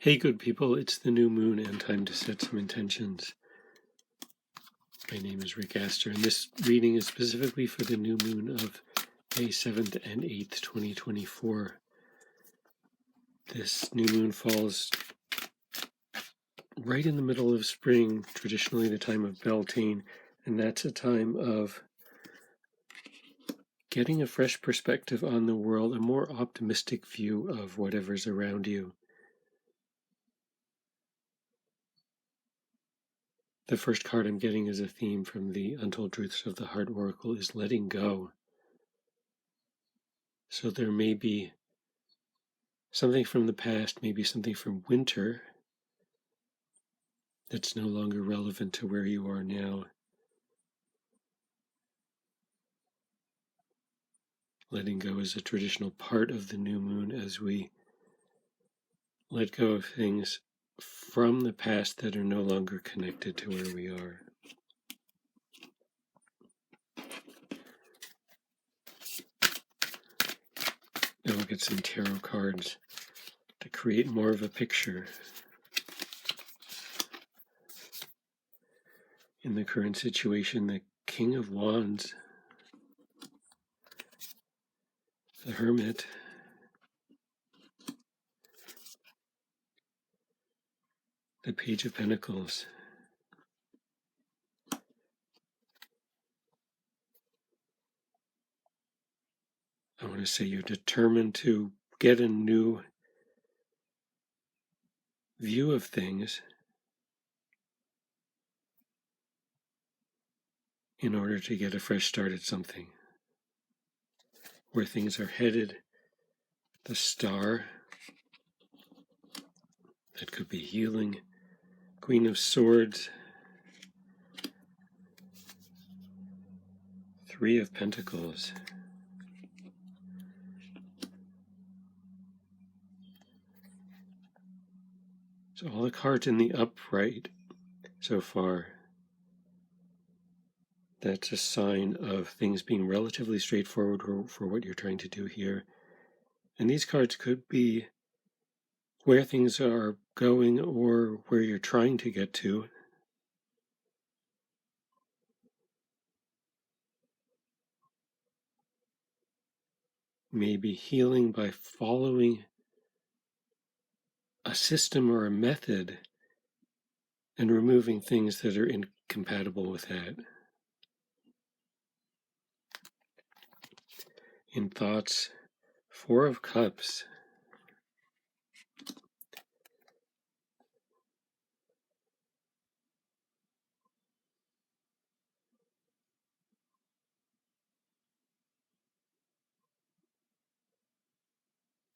Hey good people, it's the new moon and time to set some intentions. My name is Rick Aster, and this reading is specifically for the new moon of May 7th and 8th, 2024. This new moon falls right in the middle of spring, traditionally the time of Beltane, and that's a time of getting a fresh perspective on the world, a more optimistic view of whatever's around you. The first card I'm getting as a theme from the Untold Truths of the Heart Oracle is letting go. So there may be something from the past, maybe something from winter that's no longer relevant to where you are now. Letting go is a traditional part of the new moon as we let go of things from the past that are no longer connected to where we are. Now we'll get some tarot cards to create more of a picture. In the current situation, the King of Wands, the Hermit, the Page of Pentacles, I want to say you're determined to get a new view of things in order to get a fresh start at something. Where things are headed, the Star, that could be healing, Queen of Swords, Three of Pentacles, so all the cards in the upright so far, that's a sign of things being relatively straightforward for what you're trying to do here. And these cards could be where things are going or where you're trying to get to. Maybe healing by following a system or a method and removing things that are incompatible with that. In thoughts, Four of Cups.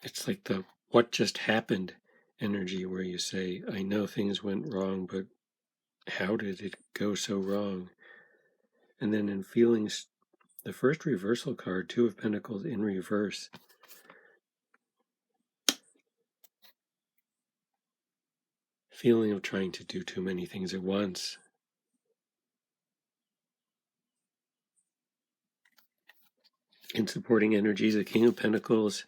It's like the what just happened energy where you say, I know things went wrong, but how did it go so wrong? And then in feelings, the first reversal card, Two of Pentacles in reverse. Feeling of trying to do too many things at once. In supporting energies, the King of Pentacles.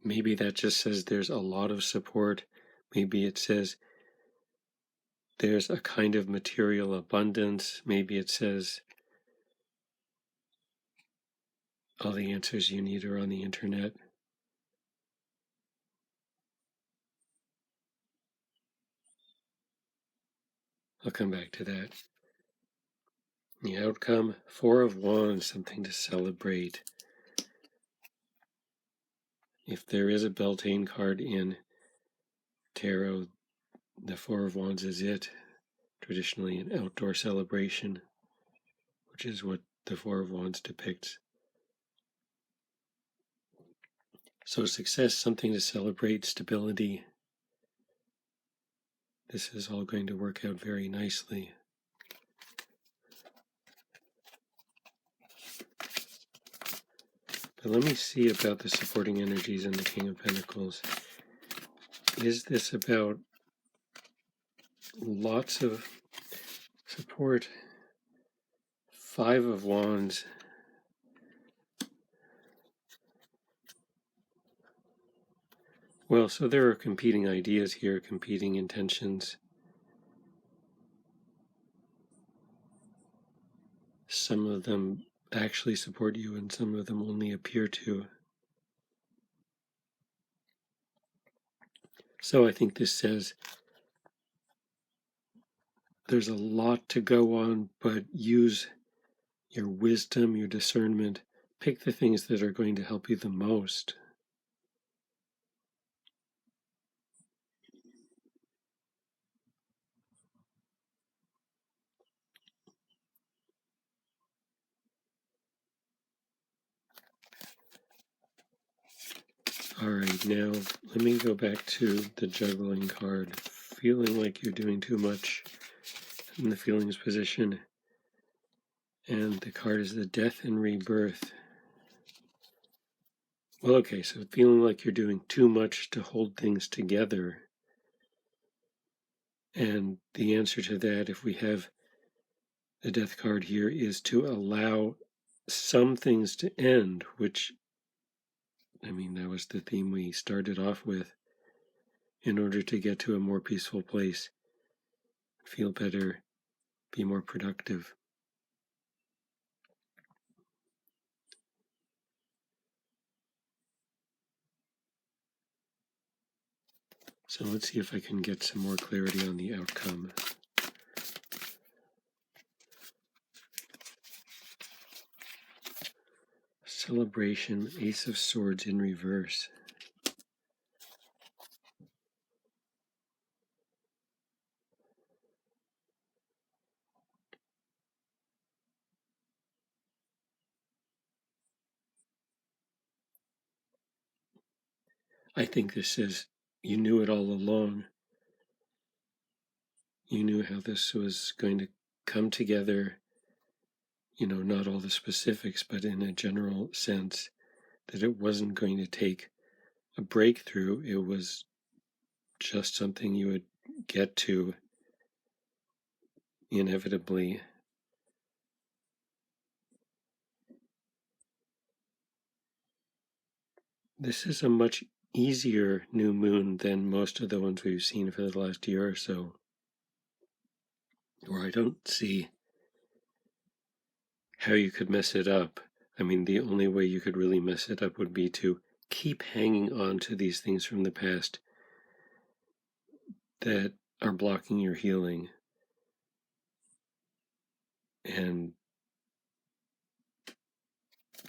Maybe that just says there's a lot of support. Maybe it says there's a kind of material abundance. Maybe it says all the answers you need are on the internet. I'll come back to that. The outcome, Four of Wands, something to celebrate. If there is a Beltane card in tarot, the Four of Wands is it. Traditionally an outdoor celebration, which is what the Four of Wands depicts. So success, something to celebrate, stability. This is all going to work out very nicely. But let me see about the supporting energies in the King of Pentacles. Is this about lots of support? Five of Wands. Well, so there are competing ideas here, competing intentions. Some of them actually support you and some of them only appear to. So I think this says there's a lot to go on, but use your wisdom, your discernment. Pick the things that are going to help you the most. All right, now let me go back to the juggling card. Feeling like you're doing too much in the feelings position. And the card is the Death and Rebirth. Well, okay, so feeling like you're doing too much to hold things together. And the answer to that, if we have the Death card here, is to allow some things to end, which, I mean, that was the theme we started off with, in order to get to a more peaceful place, feel better, be more productive. So let's see if I can get some more clarity on the outcome. Celebration, Ace of Swords in reverse. I think this says you knew it all along. You knew how this was going to come together, not all the specifics, but in a general sense, that it wasn't going to take a breakthrough. It was just something you would get to inevitably. This is a much easier new moon than most of the ones we've seen for the last year or so, where I don't see how you could mess it up. I mean, the only way you could really mess it up would be to keep hanging on to these things from the past that are blocking your healing. And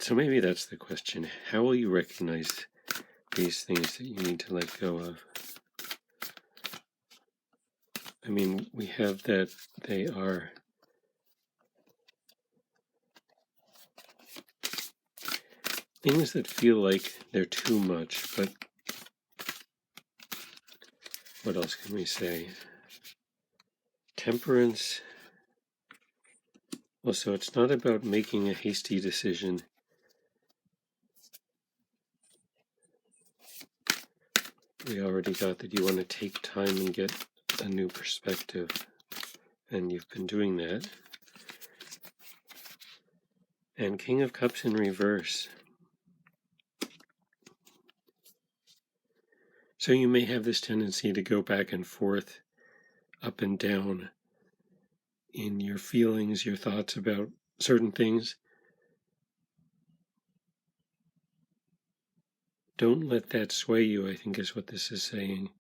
so maybe that's the question. How will you recognize these things that you need to let go of? I mean, we have that they are things that feel like they're too much, but what else can we say? Temperance. Well, so it's not about making a hasty decision. We already got that you want to take time and get a new perspective, and you've been doing that. And King of Cups in reverse. So you may have this tendency to go back and forth, up and down in your feelings, your thoughts about certain things. Don't let that sway you, I think is what this is saying.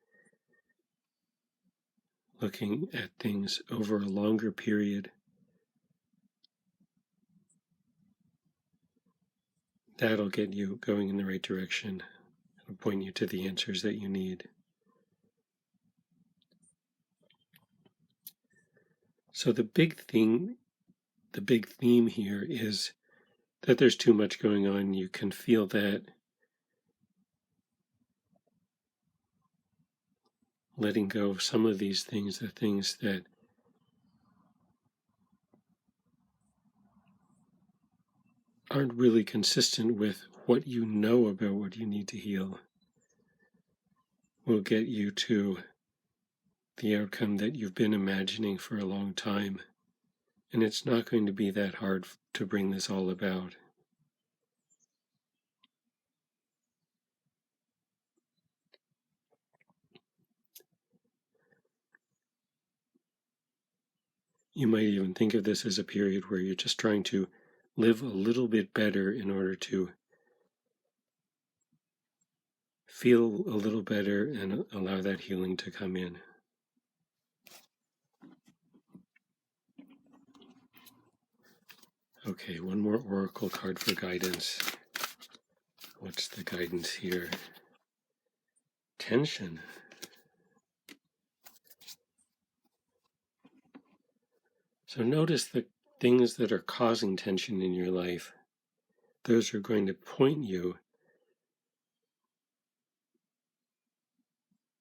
Looking at things over a longer period, that'll get you going in the right direction. It'll point you to the answers that you need. So the big theme here is that there's too much going on. You can feel that. Letting go of some of these things, the things that aren't really consistent with what you know about what you need to heal, will get you to the outcome that you've been imagining for a long time. And it's not going to be that hard to bring this all about. You might even think of this as a period where you're just trying to live a little bit better in order to feel a little better and allow that healing to come in. Okay, one more oracle card for guidance. What's the guidance here? Tension. So notice the things that are causing tension in your life. Those are going to point you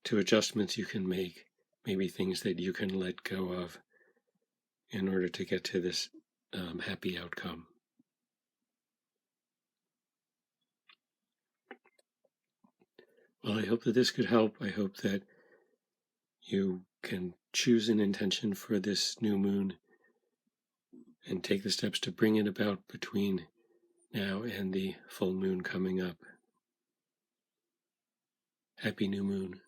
to adjustments you can make, maybe things that you can let go of in order to get to this happy outcome. Well, I hope that this could help. I hope that you can choose an intention for this new moon and take the steps to bring it about between now and the full moon coming up. Happy new moon.